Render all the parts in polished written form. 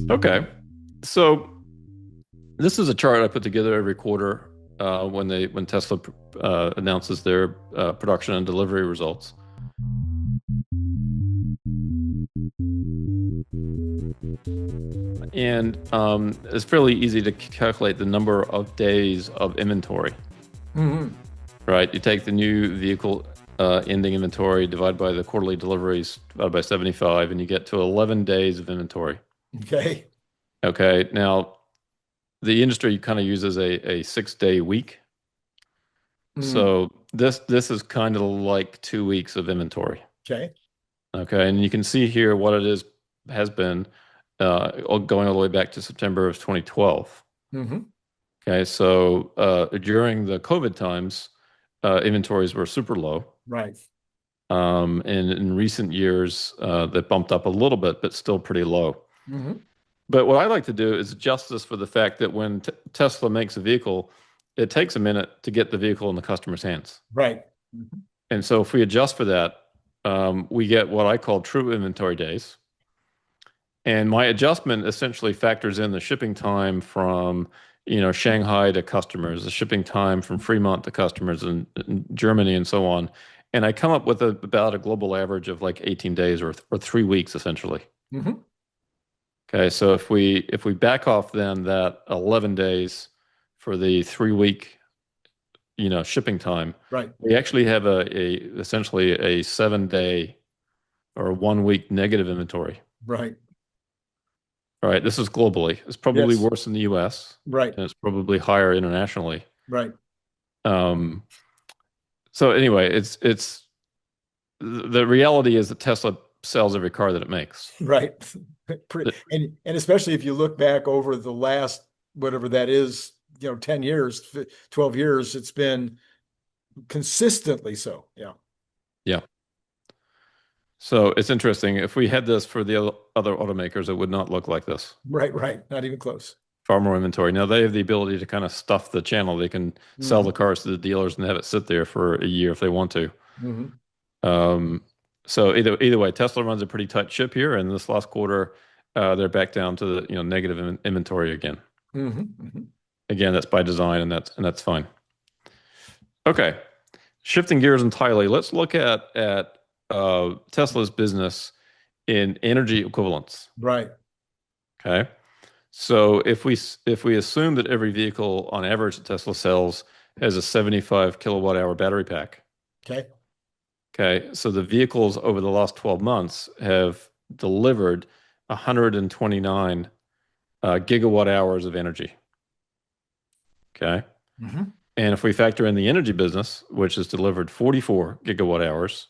Okay. So this is a chart I put together every quarter when Tesla announces their production and delivery results. And it's fairly easy to calculate the number of days of inventory, right? You take the new vehicle ending inventory, divide by the quarterly deliveries, divided by 75, and you get to 11 days of inventory. Okay. Okay. Now, the industry kind of uses a 6-day week. So this is kind of like 2 weeks of inventory. Okay. Okay. And you can see here what it has been going all the way back to September of 2012. Okay. So during the COVID times, inventories were super low. Right. And in recent years, they bumped up a little bit, but still pretty low. But what I like to do is adjust this for the fact that when Tesla makes a vehicle, it takes a minute to get the vehicle in the customer's hands. Right. And so if we adjust for that, we get what I call true inventory days. And my adjustment essentially factors in the shipping time from, Shanghai to customers, the shipping time from Fremont to customers in Germany and so on. And I come up with about a global average of like 18 days or 3 weeks essentially. Okay, so if we back off then that 11 days for the 3-week, shipping time, Right. we actually have essentially a 7-day or 1-week negative inventory. Right. All right, this is globally. It's probably Yes. worse in the US. Right. And it's probably higher internationally. Right. So anyway, it's the reality is that Tesla sells every car that it makes. Right. And especially if you look back over the last, whatever that is, 10 years, 12 years, it's been consistently so. Yeah. Yeah. So it's interesting. If we had this for the other automakers, it would not look like this. Right. Right. Not even close. Far more inventory. Now they have the ability to kind of stuff the channel. They can sell the cars to the dealers and have it sit there for a year if they want to. So either way, Tesla runs a pretty tight ship here, and this last quarter, they're back down to the negative inventory again. Again, that's by design, and that's fine. Okay, shifting gears entirely, let's look at Tesla's business in energy equivalents. Right. Okay, so if we assume that every vehicle on average that Tesla sells has a 75 kilowatt hour battery pack. Okay. Okay, so the vehicles over the last 12 months have delivered 129 gigawatt hours of energy. Okay. And if we factor in the energy business, which has delivered 44 gigawatt hours,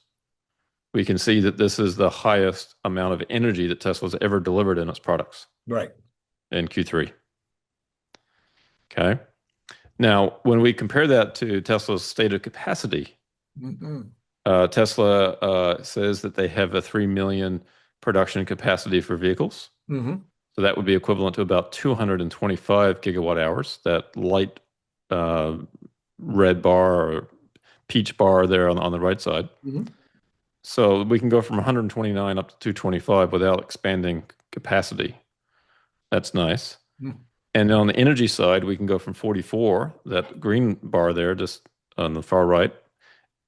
we can see that this is the highest amount of energy that Tesla's ever delivered in its products. Right. In Q3. Okay. Now, when we compare that to Tesla's stated capacity, Tesla says that they have a 3 million production capacity for vehicles. So that would be equivalent to about 225 gigawatt hours, that light red bar or peach bar there on the right side. So we can go from 129 up to 225 without expanding capacity. That's nice. And on the energy side, we can go from 44, that green bar there, just on the far right,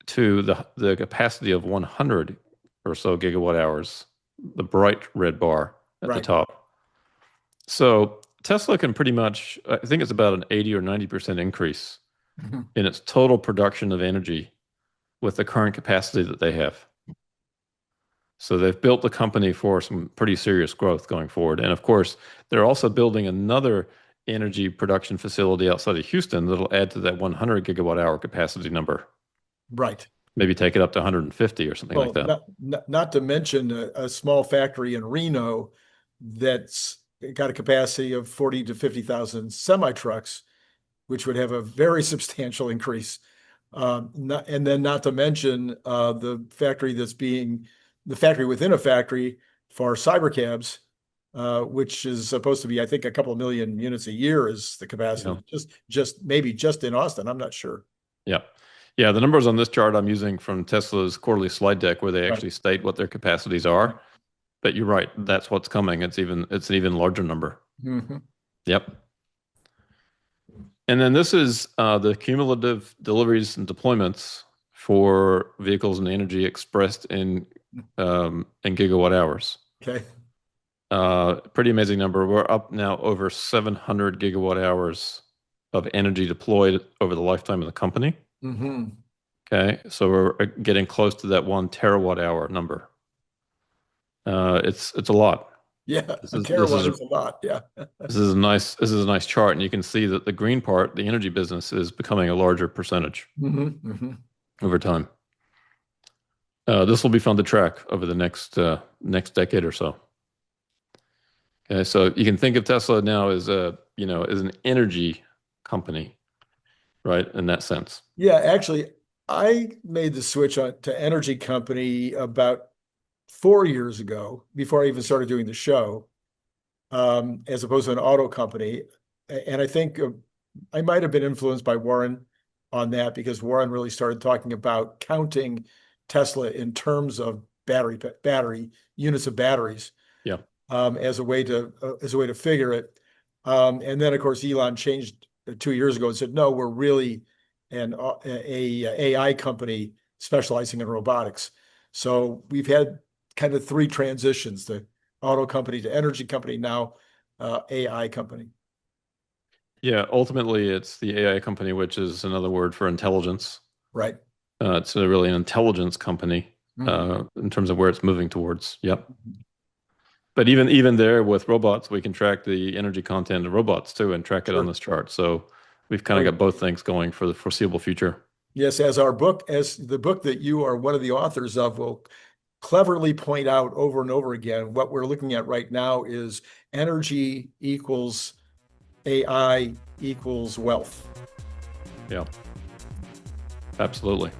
to the capacity of 100 or so gigawatt hours, the bright red bar at the top. So Tesla can pretty much, I think it's about an 80 or 90% increase in its total production of energy with the current capacity that they have. So they've built the company for some pretty serious growth going forward. And of course, they're also building another energy production facility outside of Houston that'll add to that 100 gigawatt hour capacity number. Right. Maybe take it up to 150 or something like that. Not to mention a small factory in Reno that's got a capacity of 40 to 50,000 semi-trucks, which would have a very substantial increase. And then not to mention the factory the factory within a factory for cybercabs, which is supposed to be, I think, a couple of million units a year is the capacity. Just maybe just in Austin. I'm not sure. Yeah. Yeah, the numbers on this chart I'm using from Tesla's quarterly slide deck where they actually state what their capacities are. but you're right. That's what's coming. It's an even larger number. Yep. And then this is the cumulative deliveries and deployments for vehicles and energy expressed in gigawatt hours. Okay. Pretty amazing number. We're up now over 700 gigawatt hours of energy deployed over the lifetime of the company. Okay, so we're getting close to that 1 terawatt hour number. It's a lot. Yeah, a terawatt is a lot. Yeah. This is a nice chart, and you can see that the green part, the energy business, is becoming a larger percentage over time. This will be fun to track over the next decade or so. Okay, so you can think of Tesla now as as an energy company, right? In that sense. Yeah, actually, I made the switch to energy company about 4 years ago, before I even started doing the show, as opposed to an auto company. And I think I might have been influenced by Warren on that, because Warren really started talking about counting Tesla in terms of battery units of batteries. Yeah. As a way to figure it. And then of course Elon changed 2 years ago and said, no, we're really an AI company specializing in robotics. So we've had kind of 3 transitions: the auto company to energy company, now AI company. Yeah, ultimately it's the AI company, which is another word for intelligence. Right. It's really an intelligence company in terms of where it's moving towards. Yep. But even there with robots, we can track the energy content of robots too, and track it on this chart. So we've kind of got both things going for the foreseeable future. Yes, as the book that you are one of the authors of will cleverly point out over and over again, what we're looking at right now is energy equals AI equals wealth. Yeah, absolutely.